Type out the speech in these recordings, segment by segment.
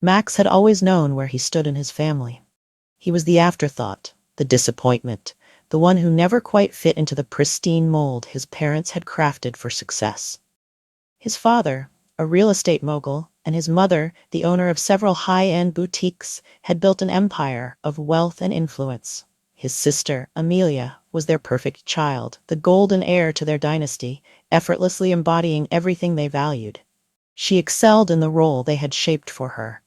Max had always known where he stood in his family. He was the afterthought, the disappointment, the one who never quite fit into the pristine mold his parents had crafted for success. His father, a real estate mogul, and his mother, the owner of several high-end boutiques, had built an empire of wealth and influence. His sister, Amelia, was their perfect child, the golden heir to their dynasty, effortlessly embodying everything they valued. She excelled in the role they had shaped for her,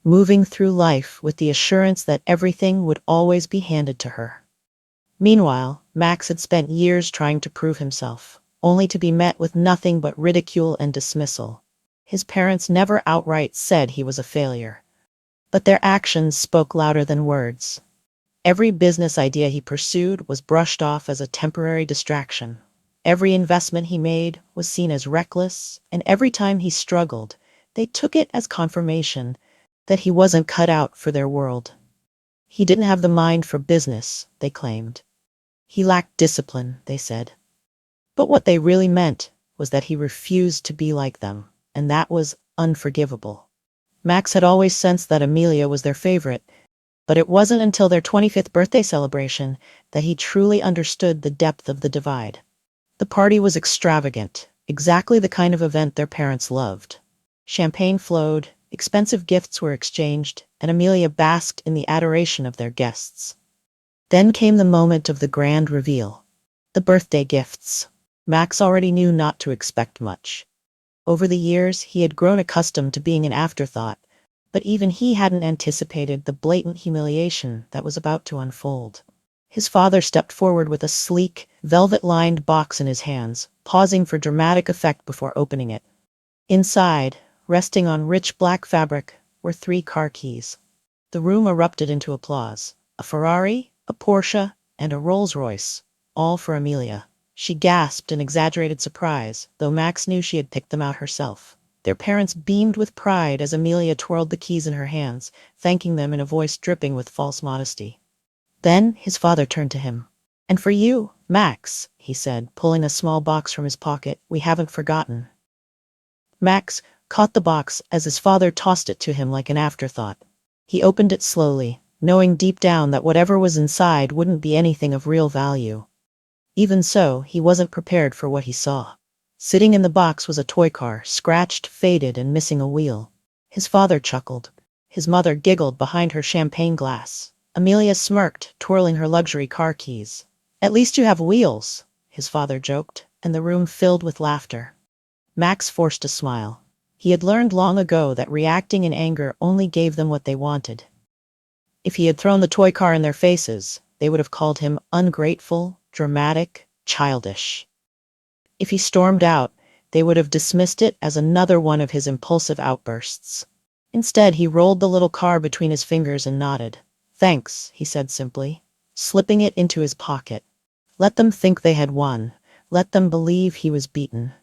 moving through life with the assurance that everything would always be handed to her. Meanwhile, Max had spent years trying to prove himself, only to be met with nothing but ridicule and dismissal. His parents never outright said he was a failure, but their actions spoke louder than words. Every business idea he pursued was brushed off as a temporary distraction. Every investment he made was seen as reckless, and every time he struggled, they took it as confirmation that he wasn't cut out for their world. He didn't have the mind for business, they claimed. He lacked discipline, they said. But what they really meant was that he refused to be like them, and that was unforgivable. Max had always sensed that Amelia was their favorite, but it wasn't until their 25th birthday celebration that he truly understood the depth of the divide. The party was extravagant, exactly the kind of event their parents loved. Champagne flowed, expensive gifts were exchanged, and Amelia basked in the adoration of their guests. Then came the moment of the grand reveal. The birthday gifts. Max already knew not to expect much. Over the years, he had grown accustomed to being an afterthought, but even he hadn't anticipated the blatant humiliation that was about to unfold. His father stepped forward with a sleek, velvet-lined box in his hands, pausing for dramatic effect before opening it. Inside, resting on rich black fabric, were 3 car keys. The room erupted into applause. A Ferrari, a Porsche, and a Rolls-Royce, all for Amelia. She gasped in exaggerated surprise, though Max knew she had picked them out herself. Their parents beamed with pride as Amelia twirled the keys in her hands, thanking them in a voice dripping with false modesty. Then his father turned to him. "And for you, Max," he said, pulling a small box from his pocket, "we haven't forgotten." Max caught the box as his father tossed it to him like an afterthought. He opened it slowly, knowing deep down that whatever was inside wouldn't be anything of real value. Even so, he wasn't prepared for what he saw. Sitting in the box was a toy car, scratched, faded, and missing a wheel. His father chuckled. His mother giggled behind her champagne glass. Amelia smirked, twirling her luxury car keys. "At least you have wheels," his father joked, and the room filled with laughter. Max forced a smile. He had learned long ago that reacting in anger only gave them what they wanted. If he had thrown the toy car in their faces, they would have called him ungrateful, dramatic, childish. If he stormed out, they would have dismissed it as another one of his impulsive outbursts. Instead, he rolled the little car between his fingers and nodded. "Thanks," he said simply, slipping it into his pocket. Let them think they had won. Let them believe he was beaten.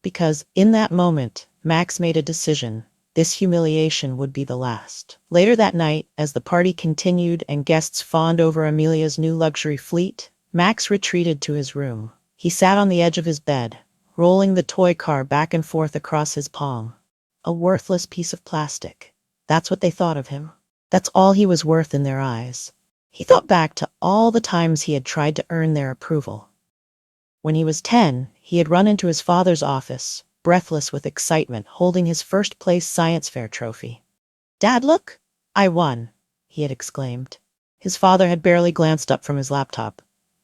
Because, in that moment, Max made a decision. This humiliation would be the last. Later that night, as the party continued and guests fawned over Amelia's new luxury fleet, Max retreated to his room. He sat on the edge of his bed, rolling the toy car back and forth across his palm. A worthless piece of plastic. That's what they thought of him. That's all he was worth in their eyes. He thought back to all the times he had tried to earn their approval. When he was 10, he had run into his father's office, breathless with excitement, holding his first-place science fair trophy. "Dad, look! I won!" he had exclaimed. His father had barely glanced up from his laptop.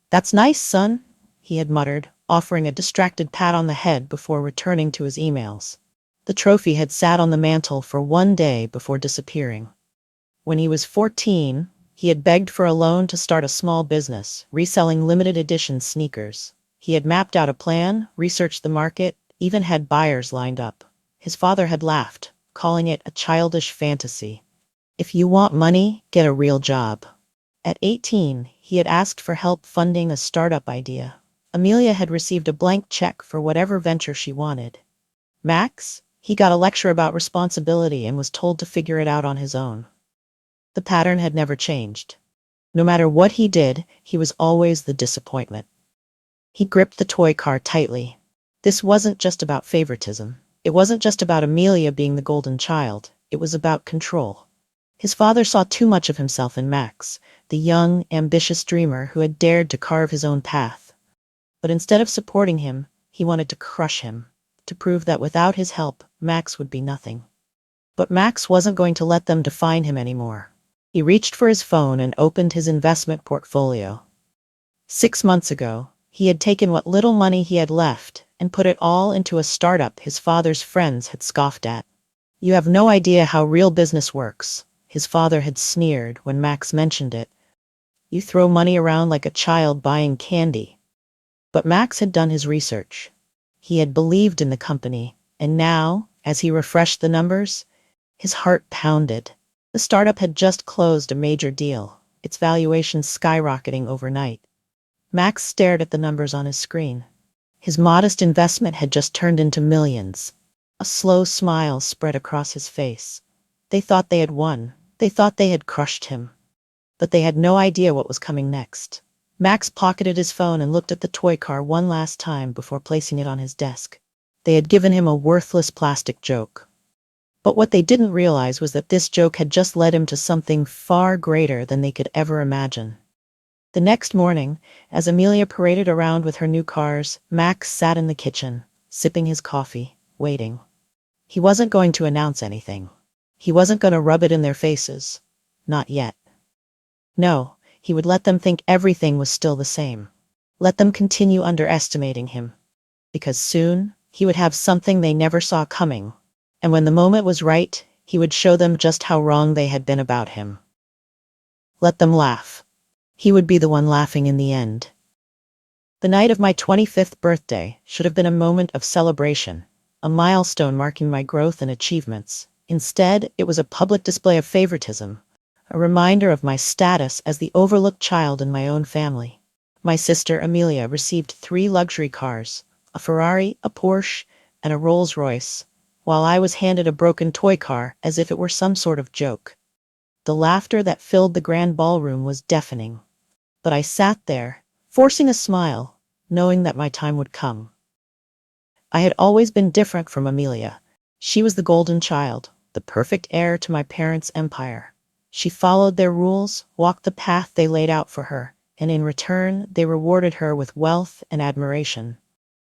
"That's nice, son," he had muttered, offering a distracted pat on the head before returning to his emails. The trophy had sat on the mantel for one day before disappearing. When he was 14, he had begged for a loan to start a small business, reselling limited edition sneakers. He had mapped out a plan, researched the market, even had buyers lined up. His father had laughed, calling it a childish fantasy. "If you want money, get a real job." At 18, he had asked for help funding a startup idea. Amelia had received a blank check for whatever venture she wanted. Max? He got a lecture about responsibility and was told to figure it out on his own. The pattern had never changed. No matter what he did, he was always the disappointment. He gripped the toy car tightly. This wasn't just about favoritism. It wasn't just about Amelia being the golden child. It was about control. His father saw too much of himself in Max, the young, ambitious dreamer who had dared to carve his own path. But instead of supporting him, he wanted to crush him, to prove that without his help, Max would be nothing. But Max wasn't going to let them define him anymore. He reached for his phone and opened his investment portfolio. 6 months ago, he had taken what little money he had left and put it all into a startup his father's friends had scoffed at. "You have no idea how real business works," his father had sneered when Max mentioned it. "You throw money around like a child buying candy." But Max had done his research. He had believed in the company, and now, as he refreshed the numbers, his heart pounded. The startup had just closed a major deal, its valuation skyrocketing overnight. Max stared at the numbers on his screen. His modest investment had just turned into millions. A slow smile spread across his face. They thought they had won. They thought they had crushed him. But they had no idea what was coming next. Max pocketed his phone and looked at the toy car one last time before placing it on his desk. They had given him a worthless plastic joke. But what they didn't realize was that this joke had just led him to something far greater than they could ever imagine. The next morning, as Amelia paraded around with her new cars, Max sat in the kitchen, sipping his coffee, waiting. He wasn't going to announce anything. He wasn't going to rub it in their faces. Not yet. No, he would let them think everything was still the same. Let them continue underestimating him. Because soon, he would have something they never saw coming. And when the moment was right, he would show them just how wrong they had been about him. Let them laugh. He would be the one laughing in the end. The night of my 25th birthday should have been a moment of celebration, a milestone marking my growth and achievements. Instead, it was a public display of favoritism, a reminder of my status as the overlooked child in my own family. My sister Amelia received 3 luxury cars, a Ferrari, a Porsche, and a Rolls-Royce, while I was handed a broken toy car as if it were some sort of joke. The laughter that filled the grand ballroom was deafening. But I sat there, forcing a smile, knowing that my time would come. I had always been different from Amelia. She was the golden child, the perfect heir to my parents' empire. She followed their rules, walked the path they laid out for her, and in return, they rewarded her with wealth and admiration.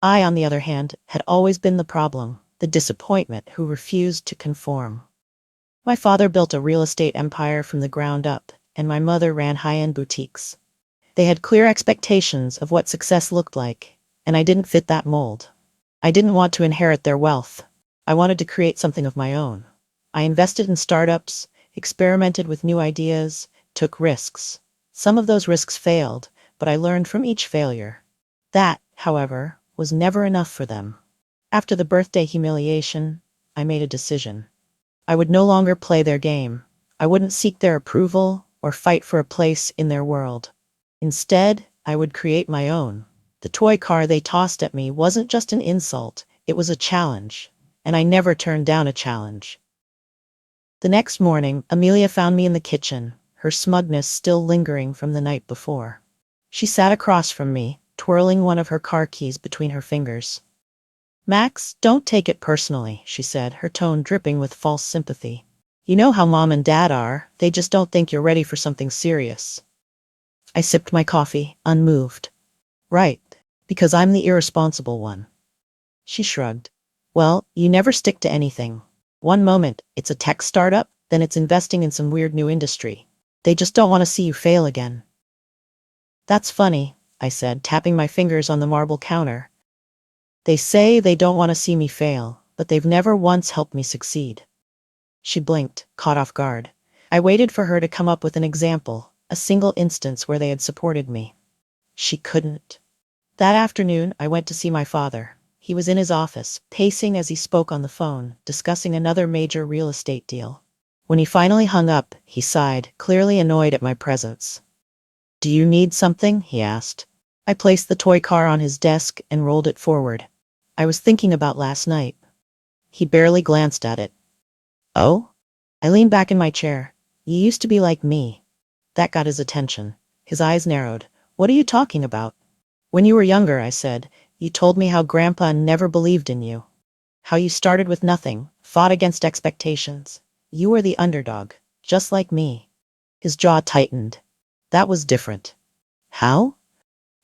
I, on the other hand, had always been the problem, the disappointment who refused to conform. My father built a real estate empire from the ground up, and my mother ran high-end boutiques. They had clear expectations of what success looked like, and I didn't fit that mold. I didn't want to inherit their wealth. I wanted to create something of my own. I invested in startups, experimented with new ideas, took risks. Some of those risks failed, but I learned from each failure. That, however, was never enough for them. After the birthday humiliation, I made a decision. I would no longer play their game. I wouldn't seek their approval or fight for a place in their world. Instead, I would create my own. The toy car they tossed at me wasn't just an insult, it was a challenge, and I never turned down a challenge. The next morning, Amelia found me in the kitchen, her smugness still lingering from the night before. She sat across from me, twirling one of her car keys between her fingers. "Max, don't take it personally," she said, her tone dripping with false sympathy. "You know how Mom and Dad are, they just don't think you're ready for something serious." I sipped my coffee, unmoved. "Right, because I'm the irresponsible one." She shrugged. "Well, you never stick to anything. One moment, it's a tech startup, then it's investing in some weird new industry. They just don't want to see you fail again." "That's funny," I said, tapping my fingers on the marble counter. "They say they don't want to see me fail, but they've never once helped me succeed." She blinked, caught off guard. I waited for her to come up with an example, a single instance where they had supported me. She couldn't. That afternoon, I went to see my father. He was in his office, pacing as he spoke on the phone, discussing another major real estate deal. When he finally hung up, he sighed, clearly annoyed at my presence. "Do you need something?" he asked. I placed the toy car on his desk and rolled it forward. "I was thinking about last night." He barely glanced at it. "Oh?" I leaned back in my chair. "You used to be like me." That got his attention. His eyes narrowed. "What are you talking about?" "When you were younger," I said, "you told me how Grandpa never believed in you. How you started with nothing, fought against expectations. You were the underdog, just like me. His jaw tightened. That was different. How?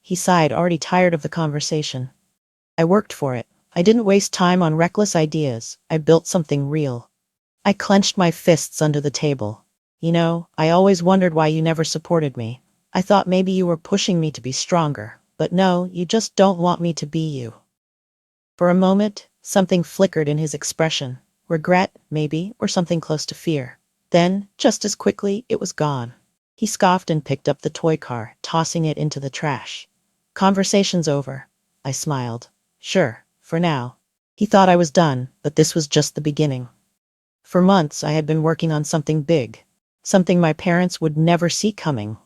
He sighed, already tired of the conversation. I worked for it. I didn't waste time on reckless ideas. I built something real. I clenched my fists under the table. I always wondered why you never supported me. I thought maybe you were pushing me to be stronger. But no, you just don't want me to be you. For a moment, something flickered in his expression. Regret, maybe, or something close to fear. Then, just as quickly, it was gone. He scoffed and picked up the toy car, tossing it into the trash. Conversation's over. I smiled. Sure, for now. He thought I was done, but this was just the beginning. For months, I had been working on something big. Something my parents would never see coming.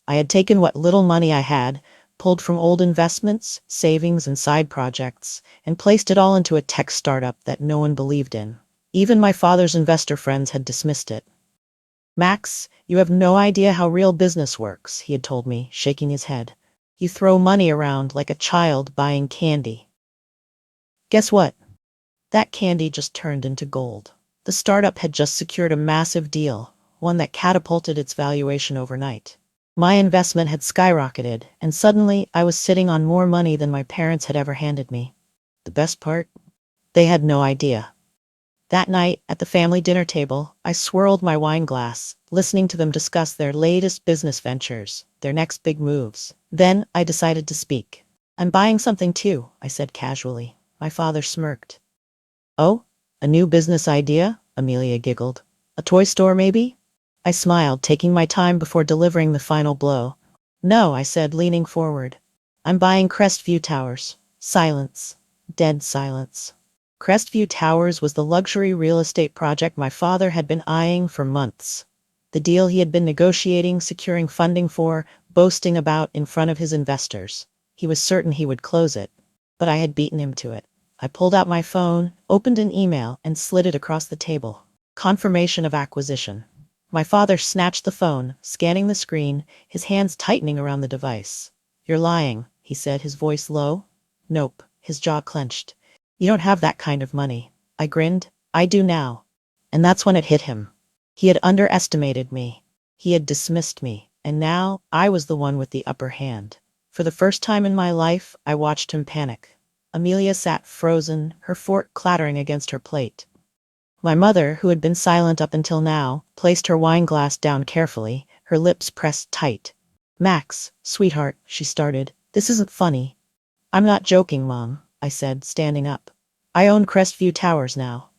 I had taken what little money I had, pulled from old investments, savings, and side projects, and placed it all into a tech startup that no one believed in. Even my father's investor friends had dismissed it. Max, you have no idea how real business works, he had told me, shaking his head. You throw money around like a child buying candy. Guess what? That candy just turned into gold. The startup had just secured a massive deal, one that catapulted its valuation overnight. My investment had skyrocketed, and suddenly I was sitting on more money than my parents had ever handed me. The best part? They had no idea. That night, at the family dinner table, I swirled my wine glass, listening to them discuss their latest business ventures, their next big moves. Then I decided to speak. I'm buying something too, I said casually. My father smirked. Oh, a new business idea? Amelia giggled. A toy store, maybe? I smiled, taking my time before delivering the final blow. No, I said, leaning forward. I'm buying Crestview Towers. Silence. Dead silence. Crestview Towers was the luxury real estate project my father had been eyeing for months. The deal he had been negotiating, securing funding for, boasting about in front of his investors. He was certain he would close it. But I had beaten him to it. I pulled out my phone, opened an email, and slid it across the table. Confirmation of acquisition. My father snatched the phone, scanning the screen, his hands tightening around the device. You're lying, he said, his voice low. Nope, his jaw clenched. You don't have that kind of money. I grinned. I do now. And that's when it hit him. He had underestimated me. He had dismissed me. And now I was the one with the upper hand. For the first time in my life, I watched him panic. Amelia sat frozen, her fork clattering against her plate. My mother, who had been silent up until now, placed her wine glass down carefully, her lips pressed tight. Max, sweetheart, she started. This isn't funny. I'm not joking, Mom, I said, standing up. I own Crestview Towers now.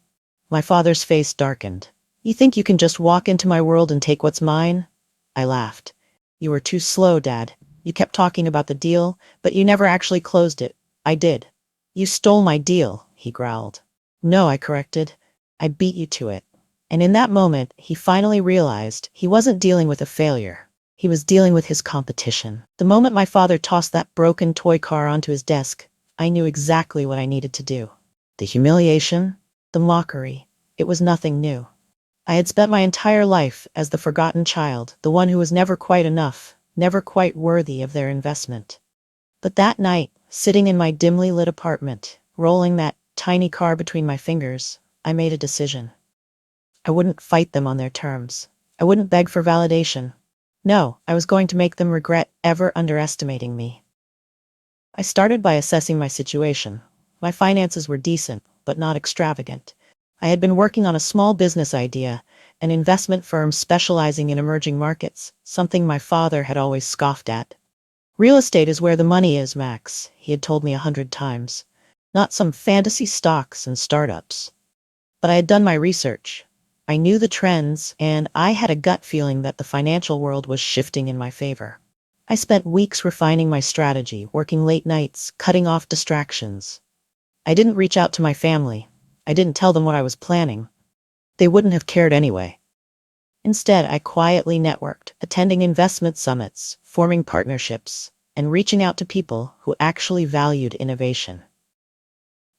My father's face darkened. You think you can just walk into my world and take what's mine? I laughed. You were too slow, Dad. You kept talking about the deal, but you never actually closed it. I did. You stole my deal, he growled. No, I corrected. I beat you to it. And in that moment, he finally realized he wasn't dealing with a failure. He was dealing with his competition. The moment my father tossed that broken toy car onto his desk, I knew exactly what I needed to do. The humiliation, the mockery, it was nothing new. I had spent my entire life as the forgotten child, the one who was never quite enough, never quite worthy of their investment. But that night, sitting in my dimly lit apartment, rolling that tiny car between my fingers, I made a decision. I wouldn't fight them on their terms. I wouldn't beg for validation. No, I was going to make them regret ever underestimating me. I started by assessing my situation. My finances were decent, but not extravagant. I had been working on a small business idea, an investment firm specializing in emerging markets, something my father had always scoffed at. Real estate is where the money is, Max, he had told me 100 times. Not some fantasy stocks and startups. But I had done my research. I knew the trends, and I had a gut feeling that the financial world was shifting in my favor. I spent weeks refining my strategy, working late nights, cutting off distractions. I didn't reach out to my family. I didn't tell them what I was planning. They wouldn't have cared anyway. Instead, I quietly networked, attending investment summits, forming partnerships, and reaching out to people who actually valued innovation.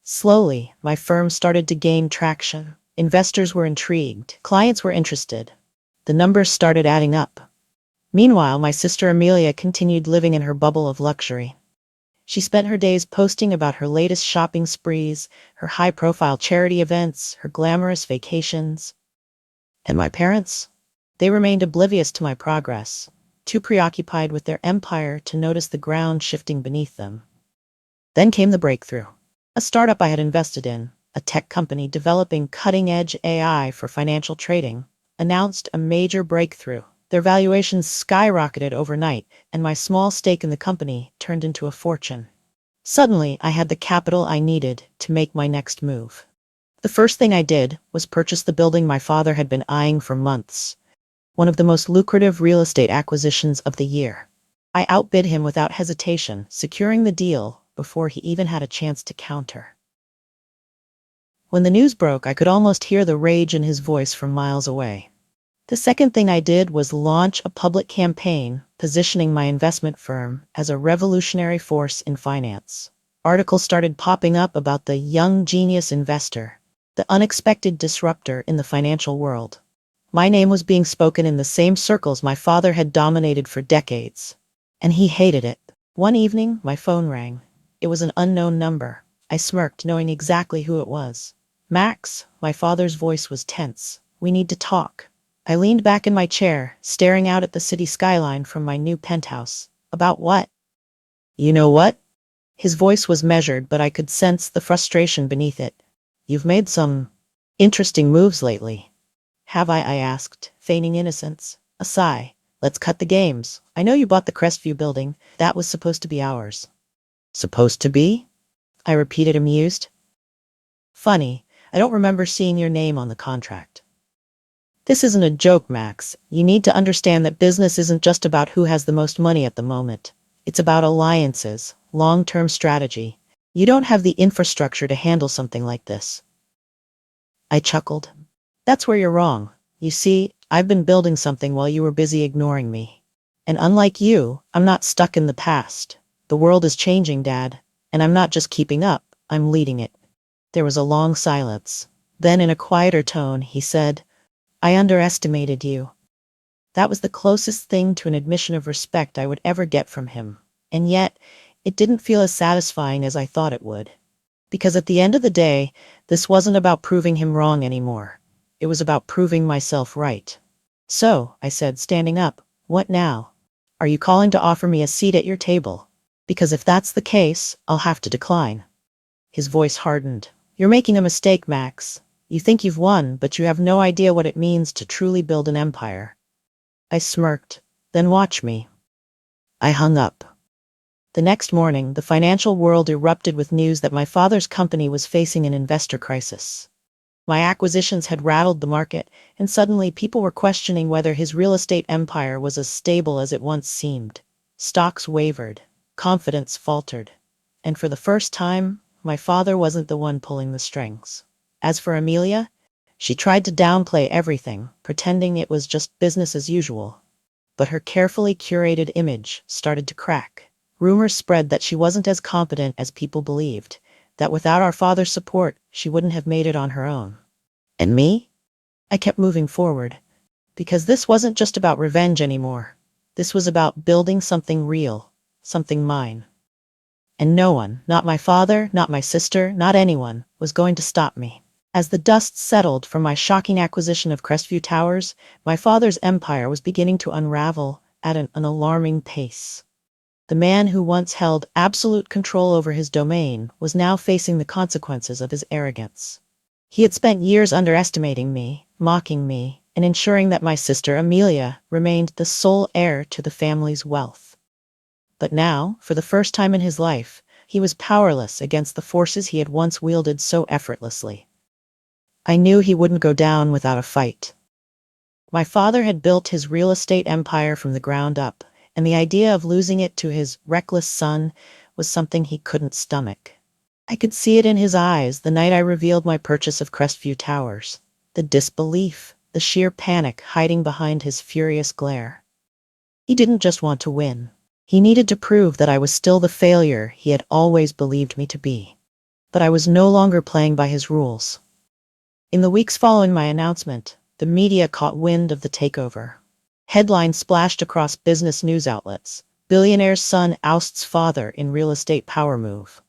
Slowly, my firm started to gain traction. Investors were intrigued. Clients were interested. The numbers started adding up. Meanwhile, my sister Amelia continued living in her bubble of luxury. She spent her days posting about her latest shopping sprees, her high-profile charity events, her glamorous vacations. And my parents? They remained oblivious to my progress, too preoccupied with their empire to notice the ground shifting beneath them. Then came the breakthrough. A startup I had invested in, a tech company developing cutting-edge AI for financial trading, announced a major breakthrough. Their valuations skyrocketed overnight, and my small stake in the company turned into a fortune. Suddenly, I had the capital I needed to make my next move. The first thing I did was purchase the building my father had been eyeing for months, one of the most lucrative real estate acquisitions of the year. I outbid him without hesitation, securing the deal before he even had a chance to counter. When the news broke, I could almost hear the rage in his voice from miles away. The second thing I did was launch a public campaign positioning my investment firm as a revolutionary force in finance. Articles started popping up about the young genius investor, the unexpected disruptor in the financial world. My name was being spoken in the same circles my father had dominated for decades. And he hated it. One evening, my phone rang. It was an unknown number. I smirked, knowing exactly who it was. Max, my father's voice was tense. We need to talk. I leaned back in my chair, staring out at the city skyline from my new penthouse. About what? You know what? His voice was measured, but I could sense the frustration beneath it. You've made some interesting moves lately. Have I asked, feigning innocence. A sigh. Let's cut the games. I know you bought the Crestview building. That was supposed to be ours. Supposed to be? I repeated, amused. Funny, I don't remember seeing your name on the contract. This isn't a joke, Max. You need to understand that business isn't just about who has the most money at the moment. It's about alliances, long-term strategy. You don't have the infrastructure to handle something like this. I chuckled. That's where you're wrong. You see, I've been building something while you were busy ignoring me. And unlike you, I'm not stuck in the past. The world is changing, Dad. And I'm not just keeping up, I'm leading it. There was a long silence. Then in a quieter tone, he said, I underestimated you. That was the closest thing to an admission of respect I would ever get from him. And yet, it didn't feel as satisfying as I thought it would. Because at the end of the day, this wasn't about proving him wrong anymore. It was about proving myself right. So, I said, standing up, what now? Are you calling to offer me a seat at your table? Because if that's the case, I'll have to decline. His voice hardened. You're making a mistake, Max. You think you've won, but you have no idea what it means to truly build an empire. I smirked. Then watch me. I hung up. The next morning, the financial world erupted with news that my father's company was facing an investor crisis. My acquisitions had rattled the market, and suddenly people were questioning whether his real estate empire was as stable as it once seemed. Stocks wavered, confidence faltered, and for the first time, my father wasn't the one pulling the strings. As for Amelia, she tried to downplay everything, pretending it was just business as usual. But her carefully curated image started to crack. Rumors spread that she wasn't as competent as people believed, that without our father's support, she wouldn't have made it on her own. And me? I kept moving forward, because this wasn't just about revenge anymore. This was about building something real, something mine. And no one, not my father, not my sister, not anyone, was going to stop me. As the dust settled from my shocking acquisition of Crestview Towers, my father's empire was beginning to unravel at an alarming pace. The man who once held absolute control over his domain was now facing the consequences of his arrogance. He had spent years underestimating me, mocking me, and ensuring that my sister Amelia remained the sole heir to the family's wealth. But now, for the first time in his life, he was powerless against the forces he had once wielded so effortlessly. I knew he wouldn't go down without a fight. My father had built his real estate empire from the ground up, and the idea of losing it to his reckless son was something he couldn't stomach. I could see it in his eyes the night I revealed my purchase of Crestview Towers. The disbelief, the sheer panic hiding behind his furious glare. He didn't just want to win. He needed to prove that I was still the failure he had always believed me to be. But I was no longer playing by his rules. In the weeks following my announcement, the media caught wind of the takeover. Headlines splashed across business news outlets. Billionaire's son ousts father in real estate power move.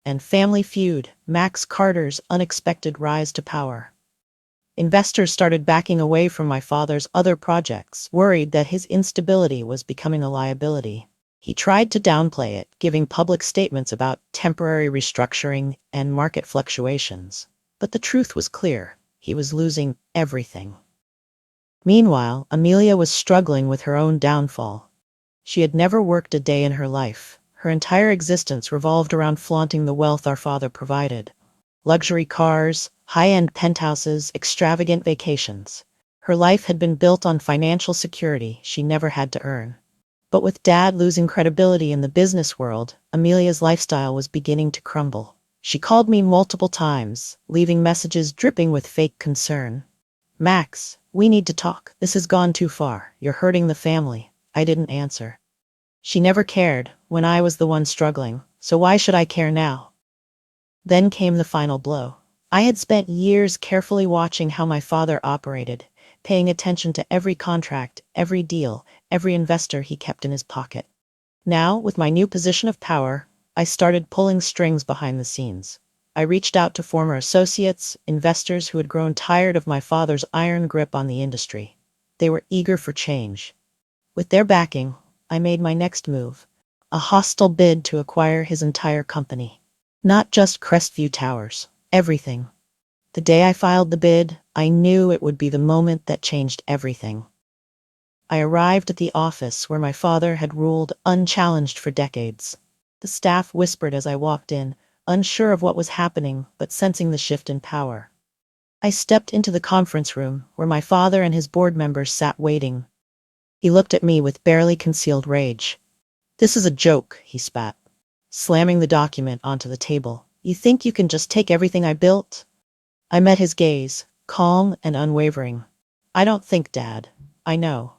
And Family Feud, Max Carter's unexpected rise to power. Investors started backing away from my father's other projects, worried that his instability was becoming a liability. He tried to downplay it, giving public statements about temporary restructuring and market fluctuations. But the truth was clear. He was losing everything. Meanwhile, Amelia was struggling with her own downfall. She had never worked a day in her life. Her entire existence revolved around flaunting the wealth our father provided. Luxury cars, high-end penthouses, extravagant vacations. Her life had been built on financial security she never had to earn. But with Dad losing credibility in the business world, Amelia's lifestyle was beginning to crumble. She called me multiple times, leaving messages dripping with fake concern. "Max, we need to talk. This has gone too far. You're hurting the family." I didn't answer. She never cared when I was the one struggling, so why should I care now? Then came the final blow. I had spent years carefully watching how my father operated, paying attention to every contract, every deal, every investor he kept in his pocket. Now, with my new position of power, I started pulling strings behind the scenes. I reached out to former associates, investors who had grown tired of my father's iron grip on the industry. They were eager for change. With their backing, I made my next move, a hostile bid to acquire his entire company. Not just Crestview Towers, everything. The day I filed the bid, I knew it would be the moment that changed everything. I arrived at the office where my father had ruled unchallenged for decades. The staff whispered as I walked in, unsure of what was happening, but sensing the shift in power. I stepped into the conference room, where my father and his board members sat waiting. He looked at me with barely concealed rage. "This is a joke," he spat, slamming the document onto the table. "You think you can just take everything I built?" I met his gaze, calm and unwavering. "I don't think, Dad. I know."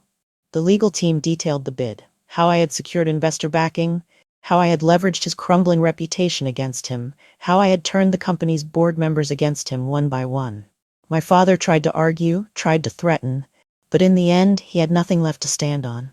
The legal team detailed the bid, how I had secured investor backing, how I had leveraged his crumbling reputation against him, how I had turned the company's board members against him one by one. My father tried to argue, tried to threaten, but in the end, he had nothing left to stand on.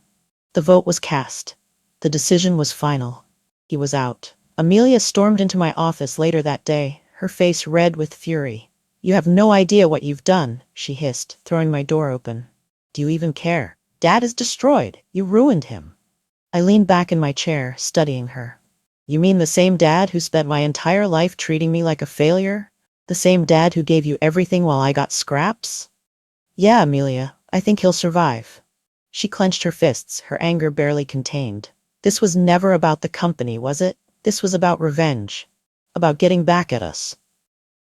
The vote was cast. The decision was final. He was out. Amelia stormed into my office later that day, her face red with fury. "You have no idea what you've done," she hissed, throwing my door open. "Do you even care? Dad is destroyed. You ruined him." I leaned back in my chair, studying her. "You mean the same Dad who spent my entire life treating me like a failure? The same Dad who gave you everything while I got scraps?" "Yeah, Amelia, I think he'll survive." She clenched her fists, her anger barely contained. This was never about the company, was it? This was about revenge. About getting back at us.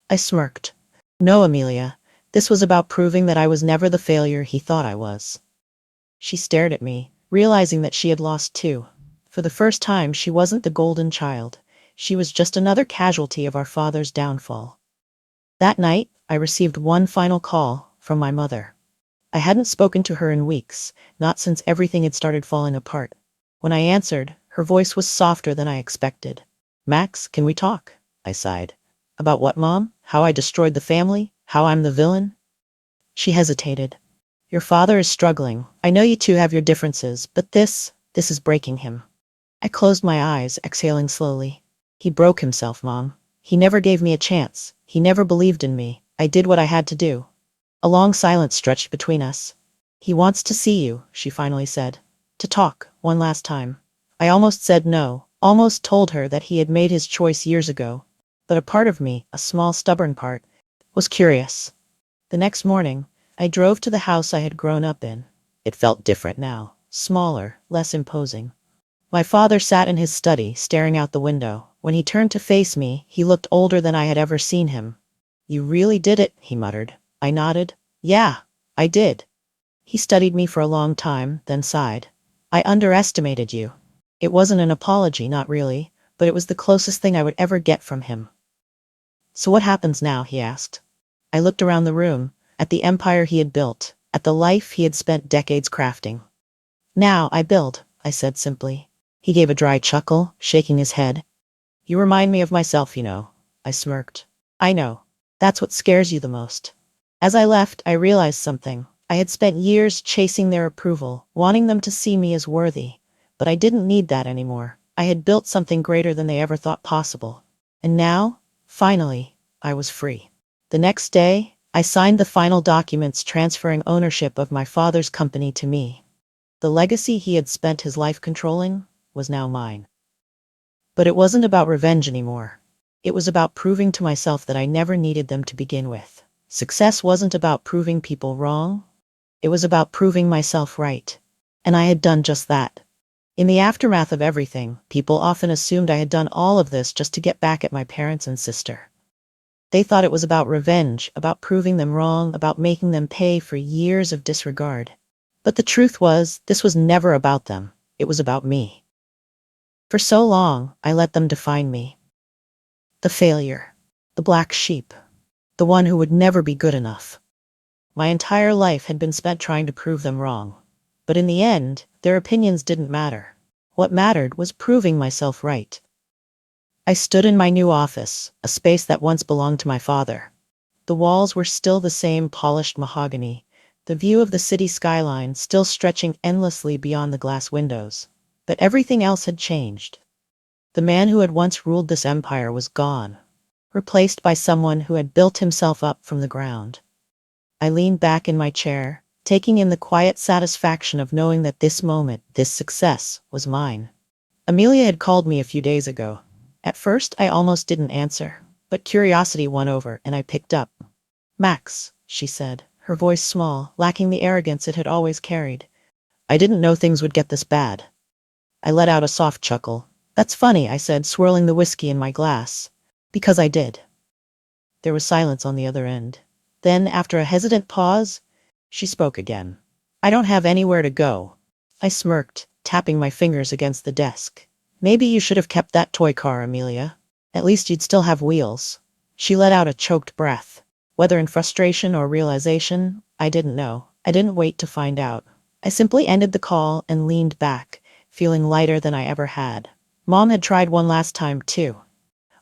I smirked. "No, Amelia. This was about proving that I was never the failure he thought I was." She stared at me, realizing that she had lost too. For the first time, she wasn't the golden child. She was just another casualty of our father's downfall. That night, I received one final call from my mother. I hadn't spoken to her in weeks, not since everything had started falling apart. When I answered, her voice was softer than I expected. "Max, can we talk?" I sighed. "About what, Mom? How I destroyed the family? How I'm the villain?" She hesitated. "Your father is struggling. I know you two have your differences, but this is breaking him." I closed my eyes, exhaling slowly. "He broke himself, Mom. He never gave me a chance. He never believed in me. I did what I had to do." A long silence stretched between us. "He wants to see you," she finally said. "To talk, one last time." I almost said no, almost told her that he had made his choice years ago. But a part of me, a small stubborn part, was curious. The next morning, I drove to the house I had grown up in. It felt different now, smaller, less imposing. My father sat in his study, staring out the window. When he turned to face me, he looked older than I had ever seen him. "You really did it," he muttered. I nodded. "Yeah, I did." He studied me for a long time, then sighed. "I underestimated you." It wasn't an apology, not really, but it was the closest thing I would ever get from him. "So what happens now?" he asked. I looked around the room, at the empire he had built, at the life he had spent decades crafting. "Now I build," I said simply. He gave a dry chuckle, shaking his head. "You remind me of myself, you know." I smirked. "I know. That's what scares you the most." As I left, I realized something. I had spent years chasing their approval, wanting them to see me as worthy. But I didn't need that anymore. I had built something greater than they ever thought possible. And now, finally, I was free. The next day, I signed the final documents transferring ownership of my father's company to me. The legacy he had spent his life controlling was now mine. But it wasn't about revenge anymore. It was about proving to myself that I never needed them to begin with. Success wasn't about proving people wrong. It was about proving myself right. And I had done just that. In the aftermath of everything, people often assumed I had done all of this just to get back at my parents and sister. They thought it was about revenge, about proving them wrong, about making them pay for years of disregard. But the truth was, this was never about them. It was about me. For so long, I let them define me. The failure. The black sheep. The one who would never be good enough. My entire life had been spent trying to prove them wrong. But in the end, their opinions didn't matter. What mattered was proving myself right. I stood in my new office, a space that once belonged to my father. The walls were still the same polished mahogany, the view of the city skyline still stretching endlessly beyond the glass windows. But everything else had changed. The man who had once ruled this empire was gone, replaced by someone who had built himself up from the ground. I leaned back in my chair, taking in the quiet satisfaction of knowing that this moment, this success, was mine. Amelia had called me a few days ago. At first, I almost didn't answer, but curiosity won over and I picked up. "Max," she said, her voice small, lacking the arrogance it had always carried. "I didn't know things would get this bad." I let out a soft chuckle. "That's funny," I said, swirling the whiskey in my glass. "Because I did." There was silence on the other end. Then, after a hesitant pause, she spoke again. "I don't have anywhere to go." I smirked, tapping my fingers against the desk. "Maybe you should have kept that toy car, Amelia. At least you'd still have wheels." She let out a choked breath. Whether in frustration or realization, I didn't know. I didn't wait to find out. I simply ended the call and leaned back, feeling lighter than I ever had. Mom had tried one last time, too.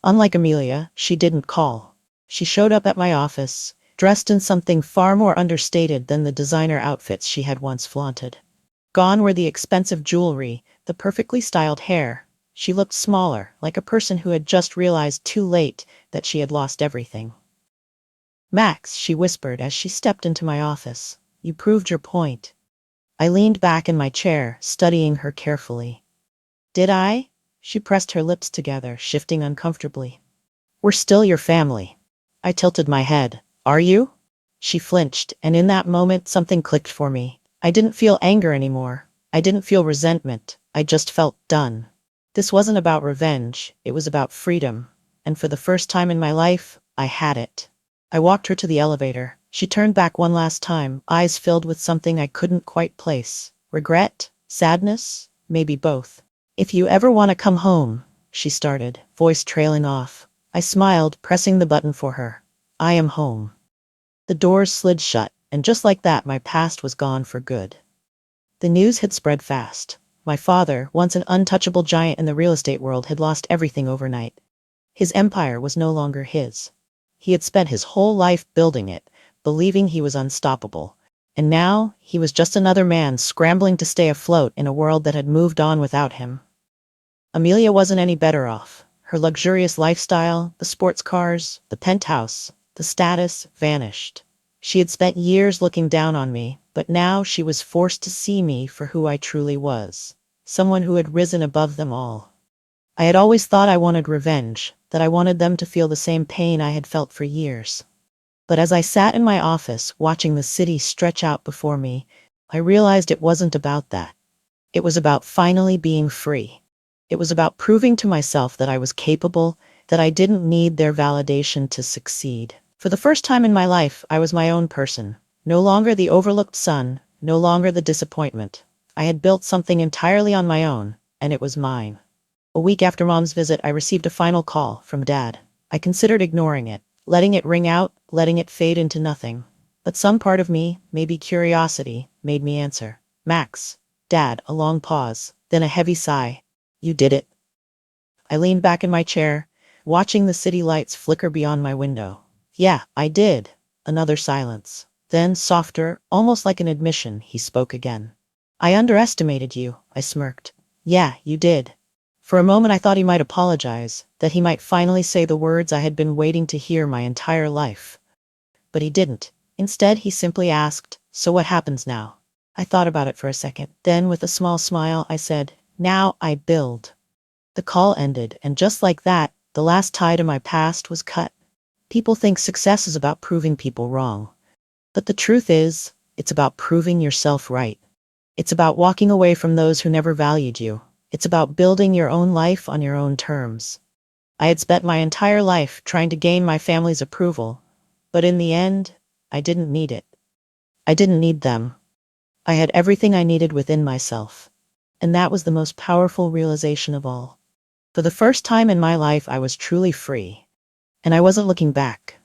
Unlike Amelia, she didn't call. She showed up at my office, dressed in something far more understated than the designer outfits she had once flaunted. Gone were the expensive jewelry, the perfectly styled hair. She looked smaller, like a person who had just realized too late that she had lost everything. "Max," she whispered as she stepped into my office, "you proved your point." I leaned back in my chair, studying her carefully. "Did I?" She pressed her lips together, shifting uncomfortably. "We're still your family." I tilted my head. "Are you?" She flinched, and in that moment something clicked for me. I didn't feel anger anymore. I didn't feel resentment. I just felt done. This wasn't about revenge. It was about freedom. And for the first time in my life, I had it. I walked her to the elevator. She turned back one last time, eyes filled with something I couldn't quite place. Regret? Sadness? Maybe both. "If you ever want to come home," she started, voice trailing off. I smiled, pressing the button for her. "I am home." The doors slid shut, and just like that, my past was gone for good. The news had spread fast. My father, once an untouchable giant in the real estate world, had lost everything overnight. His empire was no longer his. He had spent his whole life building it, believing he was unstoppable. And now, he was just another man scrambling to stay afloat in a world that had moved on without him. Amelia wasn't any better off. Her luxurious lifestyle, the sports cars, the penthouse, the status, vanished. She had spent years looking down on me, but now she was forced to see me for who I truly was. Someone who had risen above them all. I had always thought I wanted revenge, that I wanted them to feel the same pain I had felt for years. But as I sat in my office, watching the city stretch out before me, I realized it wasn't about that. It was about finally being free. It was about proving to myself that I was capable, that I didn't need their validation to succeed. For the first time in my life, I was my own person. No longer the overlooked son, no longer the disappointment. I had built something entirely on my own, and it was mine. A week after Mom's visit, I received a final call from Dad. I considered ignoring it, letting it ring out, letting it fade into nothing. But some part of me, maybe curiosity, made me answer. "Max." "Dad," a long pause, then a heavy sigh. "You did it." I leaned back in my chair, watching the city lights flicker beyond my window. "Yeah, I did." Another silence. Then, softer, almost like an admission, he spoke again. "I underestimated you," I smirked. "Yeah, you did." For a moment I thought he might apologize, that he might finally say the words I had been waiting to hear my entire life. But he didn't. Instead, he simply asked, "So what happens now?" I thought about it for a second. Then, with a small smile, I said, "Now I build." The call ended, and just like that, the last tie to my past was cut. People think success is about proving people wrong. But the truth is, it's about proving yourself right. It's about walking away from those who never valued you. It's about building your own life on your own terms. I had spent my entire life trying to gain my family's approval, but in the end, I didn't need it. I didn't need them. I had everything I needed within myself. And that was the most powerful realization of all. For the first time in my life, I was truly free. And I wasn't looking back.